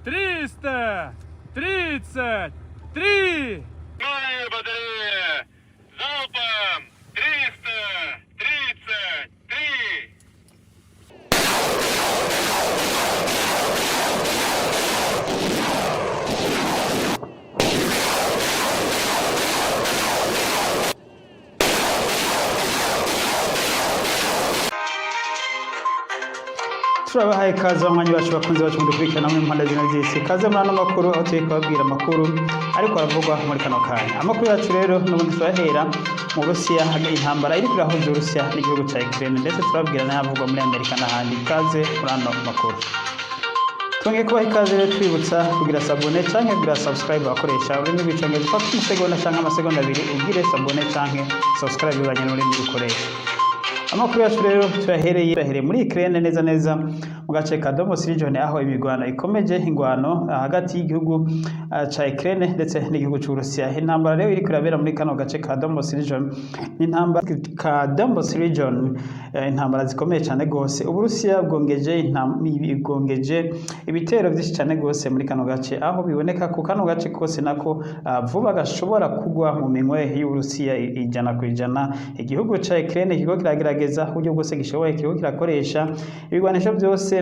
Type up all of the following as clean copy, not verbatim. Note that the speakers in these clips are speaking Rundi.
333. Мои батареи! Залпом! 333! turabahaye ikaze abanywanyi bacu bakunze bacu mudukurikirana mu mpande zino z'isi kaze muri ano makuru aho turi kubabwira amakuru ariko aravugwa muri kano kanya. Amakuru yacu rero n'ubundi turahera mu Burusiya, intambara iri kurahuza Urusiya n'igihugu cya Ukraine, ndetse turabwira n'ayavugwa muri Amerika n'ahandi. Ikaze muri ano makuru. Twongeye kubaha ikaze rero twibutsa kugira sabone canke kugira subscribe bakoresha ururimi rw'icongereza ufata umusegonda canke amasegonda abiri ugire sabone canke subscribe bibanye n'ururimi ukoresha. Amakuru yacu rero turahereye muri Ukraine neza mu gace ka Donbas region, aho imigwano ikomeje ingwano hagati y'igihugu ca Ukraine ndetse n'igihugu c'Urusiya. Intambara rero iri kurabera muri kano gace ka Donbas region, intambara ka Donbas region, intambara zikomeye cyane gose. Uburusiya bwongeje ibitero byinshi cyane gose muri kano gace, aho biboneka ko kano gace kose nako vuba gashobora kugwa mu minwe y'Uburusiya ijana ku ijana. Igihugu ca Ukraine kigo kiragerageza uburyo bwose gishoboye, kigo kirakoresha ibigwanisho byose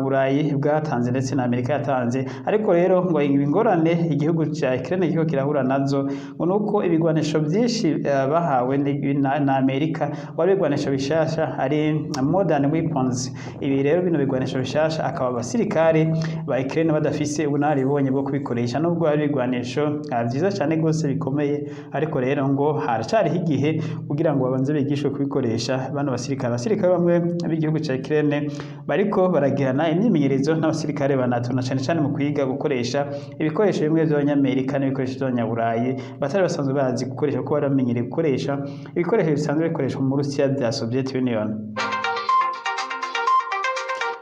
Burayi bwatanze ndetse na Amerika yatanze, ariko rero ngo ingorane igihugu cya Ukraine kigo kirahura nazo ngo nuko ibigwanisho byinshi bahawe na Amerika wari ibigwanisho bishasha ari modern weapons. Ibi rero bino bigwanisho bishasha akaba abasirikare ba Ukraine badafise ubunararibonye bwo kubikoresha, nubwo ari ibigwanisho byiza cyane gose bikomeye, ariko rero ngo haracariho igihe kugira ngo babanze bigishwe kubikoresha. Bano abasirikare bamwe b'igihugu cya Ukraine bariko baragirana imyimenyerezo n'abasirikare ba NATO, na cyane mu kwiga gukoresha ibikoresho bimwe by'Abanyamerika n'ibikoresho by'Abanyaburayi batari basanzwe bazi gukoresha, kuko bari bamenyereye gukoresha ibikoresho bisanzwe bikoreshwa mu Burusiya bya Soviet Union.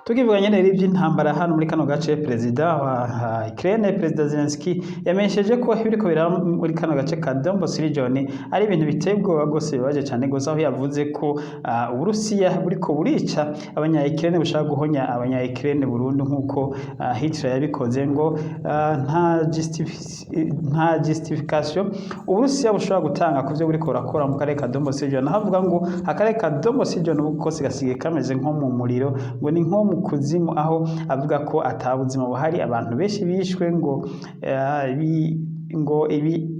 Tukivuga nyene iby'intambara hano muri kano gace, perezida wa Ukraine, perezida Zelensky yamenyesheje ko ibiriko biraba muri kano gace ka Donbas region ari ibintu biteye ubwoba gose, bibaje cyane gose, aho yavuze ko Uburusiya buriko burica abanya-Ukraine, bushaka guhonya abanya-Ukraine burundu nk'uko Hitler yabikoze. Ngo nta justification Uburusiya bushobora gutanga kuvyo buriko burakora mu karere ka Donbas region. Havuga ngo akarere ka Donbas region uko sigasigaye kameze nko mu muriro, ngo ni nko mu kuzimu, aho avuga ko atabuzima buhari, abantu benshi bishwe, ngo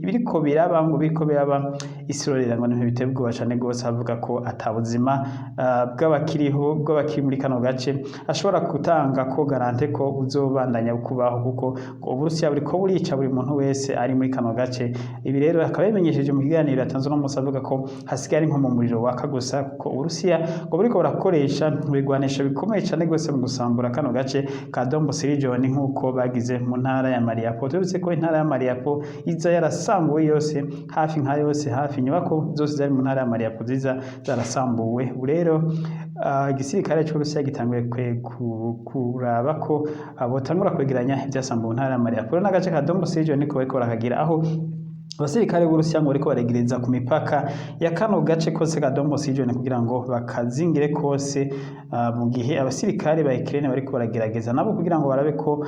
biriko biraba isirorera ngo n'ibintu biteye ubwoba cyane gose. Avuga ko atabuzima bw'abakiri muri kano gace ashobora gutanga ko garante ko uzobandanya kubaho, kuko Uburusiya buriko burica buri muntu wese ari muri kano gace. Ibi rero akaba yamenyesheje mu kiganiro yatanze no musi, avuga ko hasigaye ari nko mu muriro waka gusa, kuko Uburusiya ngo buriko burakoresha ibigwanisho bikomeye cyane gose mu gusambura kano gace ka Donbas region, nk'uko bagize mu ntara ya Mariupol. Turetse ko intara ya Mariupol iza yarasambuwe yose, hafi inyubako zose zari mu ntara ya Mariupol ziza zarasambuwe. Rero igisirikare cy'Uburusiya gitanguye kuraba ko botangura kwegeranya ibyasambuwe mu ntara ya Mariupol n'agace ka Donbas region, niko bariko barakagira, aho abasirikare b'Uburusiya ngo bariko baregereza ku mipaka ya kano gace kose ka Donbas region kugira ngo bakazingire kose, mu gihe abasirikare ba Ukraine bariko baragerageza nabo kugira ngo barabe ko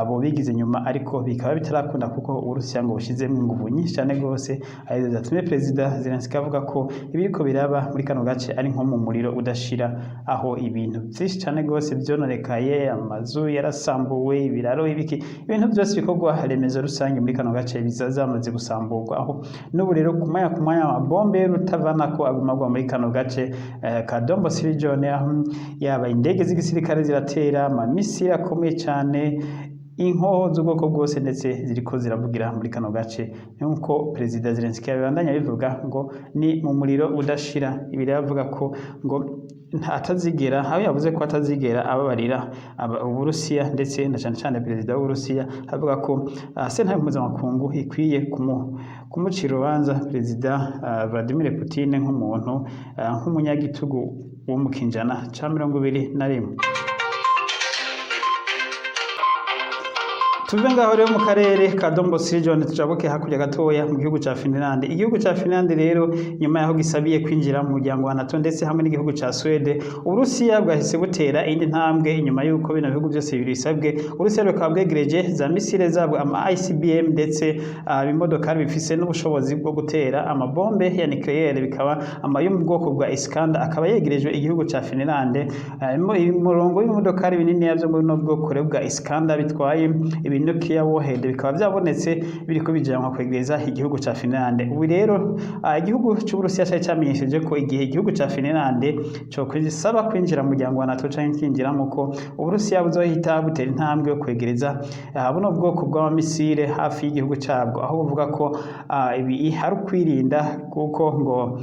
bo bigize nyuma, ariko bikaba bitarakunda kuko Uburusiya ngo bushizemo ingufu nyinshi cyane gose. Arizo zatumye perezida Zelensky avuga ko ibiriko biraba muri kano gace ari nko mu muriro udashira, aho ibintu byinshi cyane gose byononekaye, amazu yarasambuwe, ibiraro, ibintu byose bikorwa remezo rusange muri kano gace bizazamaze gusambuka, aho n'ubu rero kumaya amabombe rutavana ko agumagwa muri kano gace ka Donbas region, yaba indege z'igisirikare ziratera amamisiri akomeye cyane, inkoho z'ubwoko bwose ndetse ziriko ziravugira muri kano gace, nk'uko perezida Zelensky yabandanya bivuga ngo ni mu muriro udashira. Ibi rero avuga ko ngo atazigera, aho yavuze ko atazigera ababarira Uburusiya, ndetse na cyane perezida w'Uburusiya avuga ko sentare mpuzamakungu ikwiye kumucira urubanza perezida Vladimir Putin nk'umuntu nk'umunyagitugu wo mu kinjana ca 21. Tuve ngaho rero mu karere ka Dombos region tujabuke hakurya gatoya mu gihugu ca Finland. Igihugu ca Finland rero nyuma yaho gisabiye kwinjira mu muryango wa NATO ndetse hamwe n'igihugu ca Sweden, Uburusiya bwahise butera indi ntambwe inyuma yuko bino bihugu byose bisabwe. Uburusiya bukaba bwegereje za misile zabwo ama ICBM ndetse ibimodokari bifise n'ubushobozi bwo gutera amabombe ya nucleaire, bikaba amayo mu bwoko bwa Iskander akaba yegerejwe igihugu ca Finland. Umurongo w'imodokari binini yavyo muri no bwoko bwa Iskander bitwaye nuclear warhead bikaba byabonetse biriko bijanwa kwegereza igihugu ca Finland. Ubu rero igihugu cy'Uburusiya cyari cyamenyesheje ko igihe igihugu ca Finland cyo kwisaba kwinjira mu muryango wa NATO canke kwinjira muko Uburusiya buzohita butera intambwe yo kwegereza buno bwoko bw'amamisire hafi y'igihugu cyabwo, aho buvuga ko ibi hari kwirinda kuko ngo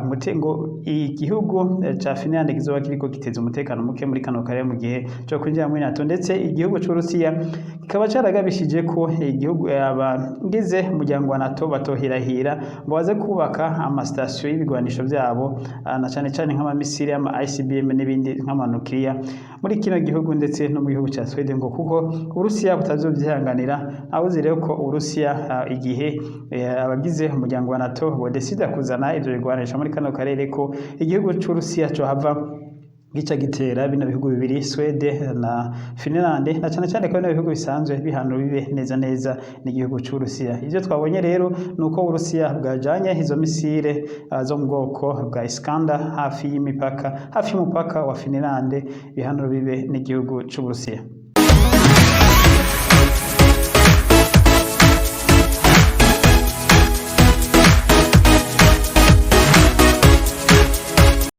umutengo igihugu ca Finland kizoba kiriko giteza umutekano muke muri kano karere mu gihe cyo kwinjira muri NATO, ndetse igihugu cy'Uburusiya kikaba caragabishije ko igihugu abagize umuryango wa NATO batohirahira ngo baze kubaka amasitasiyo y'ibigwanisho byabo na cyane cyane nk'amamisiri y'ama ICBM n'ibindi nk'amanukiliya muri kino gihugu ndetse no mu gihugu cya Sweden, ngo kuko Uburusiya butazovyihanganira. Abuze rero ko Uburusiya igihe abagize umuryango wa NATO bodesida kuzana ivyo bigwanisho muri kano karere ko igihugu cy'Uburusiya cyo hava gica gitera bino bihugu bibiri Sweden na Finland, na cyane cyane ko bino bihugu bisanzwe bihanura bibe neza neza n'igihugu cy'Uburusiya. Ivyo twabonye rero nuko Uburusiya bwajanye izo misile zo mu bwoko bwa Iskander hafi y'umupaka wa Finland bihanura bibe n'igihugu cy'Uburusiya.